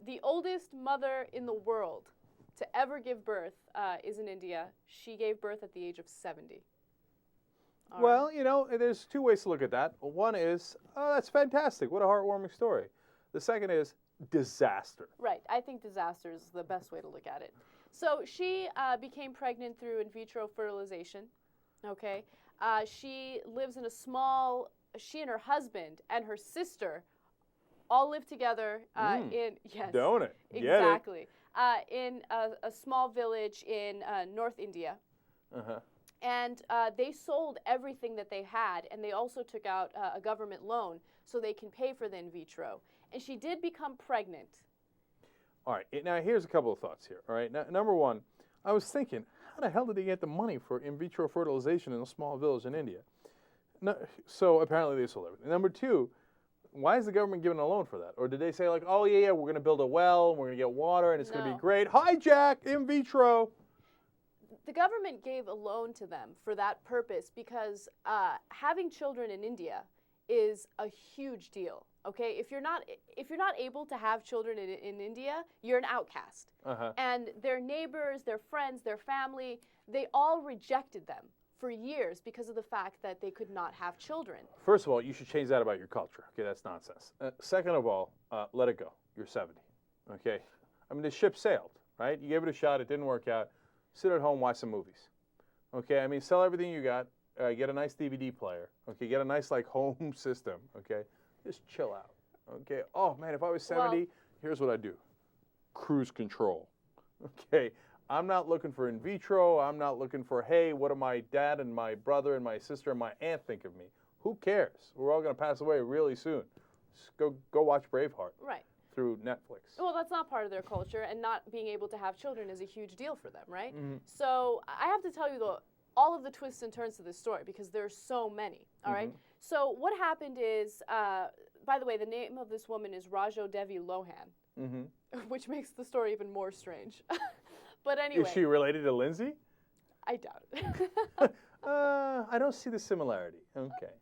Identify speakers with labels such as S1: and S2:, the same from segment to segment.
S1: The oldest mother in the world to ever give birth is in India. She gave birth at the age of 70. All
S2: Well,
S1: right.
S2: you know, there's two ways to look at that. One is, oh, that's fantastic. What a heartwarming story. The second is disaster.
S1: Right. I think disaster is the best way to look at it. So she became pregnant through in vitro fertilization. Okay. She lives in a small. She and her husband and her sister all live together in yes.
S2: Don't it?
S1: Exactly. In a small village in North India.
S2: Uh-huh.
S1: And they sold everything that they had, and they also took out a government loan so they can pay for the in vitro. And she did become pregnant.
S2: All right. Now, here's a couple of thoughts here. All right. Now, number one, I was thinking, how the hell did they get the money for in vitro fertilization in a small village in India? No, so apparently they sold everything. Number two, why is the government giving a loan for that? Or did they say like, oh yeah, we're going to build a well, and we're going to get water, and it's going to be great. Hijack in vitro.
S1: The government gave a loan to them for that purpose because having children in India is a huge deal. Okay, if you're not able to have children in India, you're an outcast.
S2: Uh-huh.
S1: And their neighbors, their friends, their family, they all rejected them for years because of the fact that they could not have children.
S2: First of all, you should change that about your culture. Okay, that's nonsense. Second of all, let it go. You're 70. Okay, I mean the ship sailed, right? You gave it a shot. It didn't work out. Sit at home, watch some movies. Okay, I mean sell everything you got. Get a nice DVD player. Okay, get a nice like home system. Okay, just chill out. Okay. Oh man, if I was 70, here's what I'd do. Cruise control. Okay. I'm not looking for in vitro. I'm not looking for, hey, what do my dad and my brother and my sister and my aunt think of me? Who cares? We're all going to pass away really soon. Just go watch Braveheart.
S1: Right.
S2: Through Netflix.
S1: Well, that's not part of their culture, and not being able to have children is a huge deal for them, right?
S2: Mm-hmm.
S1: So I have to tell you all of the twists and turns to this story because there's so many, all right? So what happened is, by the way, the name of this woman is Rajo Devi Lohan, which makes the story even more strange. But anyway.
S2: Is she related to Lindsay?
S1: I doubt it.
S2: I don't see the similarity. Okay.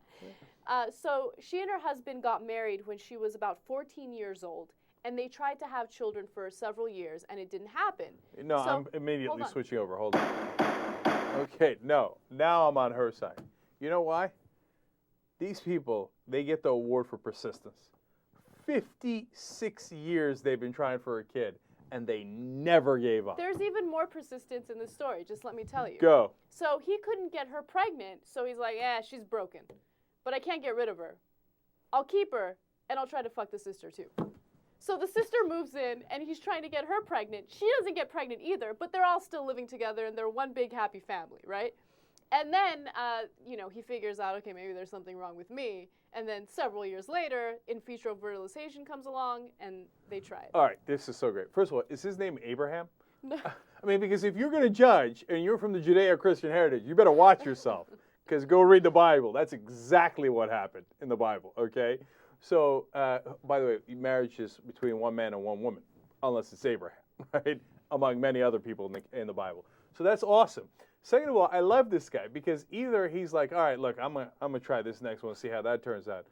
S1: So she and her husband got married when she was about 14 years old, and they tried to have children for several years, and it didn't happen.
S2: No,
S1: so,
S2: I'm immediately switching over. Hold on. Okay, no. Now I'm on her side. You know why? These people, they get the award for persistence. 56 years they've been trying for a kid, and they never gave up.
S1: There's even more persistence in this story, just let me tell you.
S2: Go.
S1: So he couldn't get her pregnant, so he's like, she's broken. But I can't get rid of her. I'll keep her, and I'll try to fuck the sister too. So the sister moves in, and he's trying to get her pregnant. She doesn't get pregnant either, but they're all still living together, and they're one big happy family, right? And then, he figures out, okay, maybe there's something wrong with me. And then several years later, in vitro fertilization comes along, and they try it.
S2: All right, this is so great. First of all, is his name Abraham?
S1: No.
S2: I mean, because if you're going to judge, and you're from the Judeo-Christian heritage, you better watch yourself. Because go read the Bible. That's exactly what happened in the Bible, okay? So, by the way, marriage is between one man and one woman, unless it's Abraham, right? Among many other people in the Bible. So that's awesome. Second of all, I love this guy because either he's like, all right, look, I'm gonna try this next one, see how that turns out.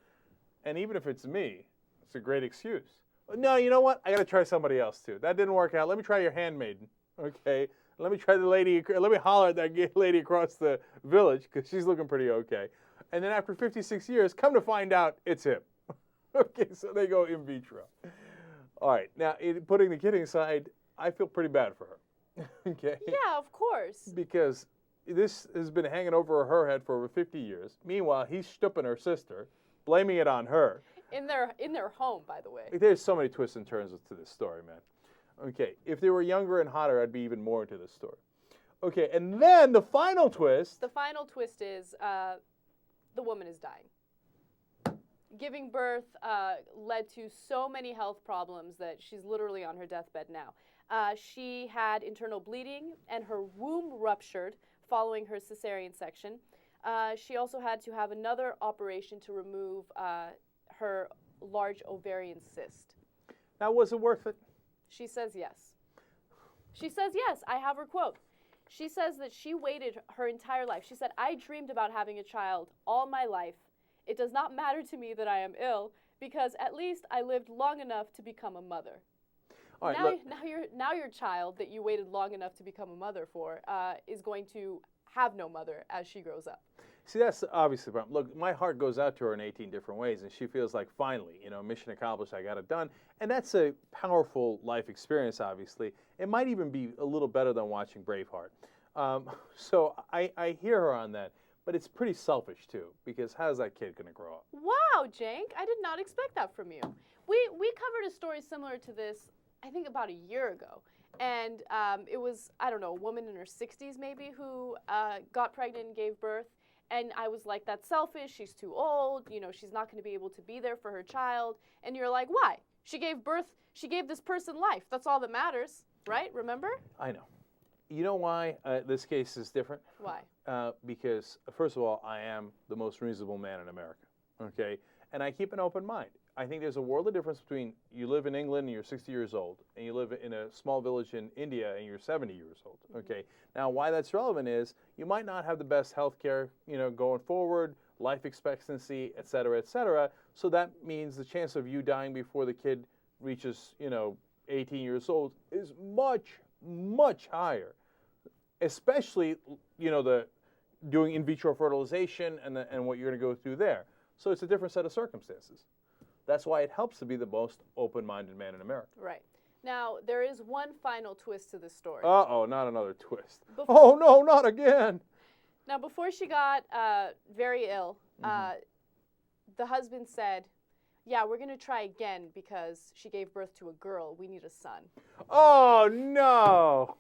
S2: And even if it's me, it's a great excuse. No, you know what? I got to try somebody else too. That didn't work out. Let me try your handmaiden, okay? Let me try the lady, let me holler at that lady across the village because she's looking pretty okay. And then after 56 years, come to find out it's him. Okay, so they go in vitro. All right, now putting the kidding aside, I feel pretty bad for her. Okay.
S1: Yeah, of course.
S2: Because this has been hanging over her head for over 50 years. Meanwhile, he's stooping her sister, blaming it on her.
S1: In their home, by the way.
S2: There's so many twists and turns to this story, man. Okay, if they were younger and hotter, I'd be even more into this story. Okay, and then the final twist.
S1: The final twist is the woman is dying. Giving birth led to so many health problems that she's literally on her deathbed now. She had internal bleeding, and her womb ruptured following her cesarean section. She also had to have another operation to remove her large ovarian cyst.
S2: Now, was it worth it?
S1: She says yes. She says yes. I have her quote. She says that she waited her entire life. She said, I dreamed about having a child all my life. It does not matter to me that I am ill, because at least I lived long enough to become a mother.
S2: All right,
S1: now,
S2: look,
S1: now your child that you waited long enough to become a mother for is going to have no mother as she grows up.
S2: see, that's obviously the problem. Look, my heart goes out to her in 18 different ways, and she feels like finally, mission accomplished, I got it done. And that's a powerful life experience, obviously. It might even be a little better than watching Braveheart. So I hear her on that, but it's pretty selfish, too, because how's that kid going to grow up?
S1: Wow, Jank, I did not expect that from you. We covered a story similar to this, I think about a year ago. And it was, I don't know, a woman in her 60s maybe who got pregnant and gave birth. And I was like, that's selfish. She's too old. She's not going to be able to be there for her child. And you're like, why? She gave birth. She gave this person life. That's all that matters, right? Remember?
S2: I know. You know why this case is different?
S1: Why?
S2: Because, first of all, I am the most reasonable man in America, okay? And I keep an open mind. I think there's a world of difference between you live in England and you're 60 years old, and you live in a small village in India and you're 70 years old, okay? Now, why that's relevant is you might not have the best health care, going forward, life expectancy, et cetera, so that means the chance of you dying before the kid reaches, 18 years old is much, much higher, especially, the doing in vitro fertilization and what you're going to go through there. So it's a different set of circumstances. That's why it helps to be the most open-minded man in America.
S1: Right. Now, there is one final twist to this story.
S2: Uh-oh, not another twist. Oh, no, not again.
S1: Now, before she got very ill, the husband said, yeah, we're going to try again because she gave birth to a girl. We need a son.
S2: Oh, no.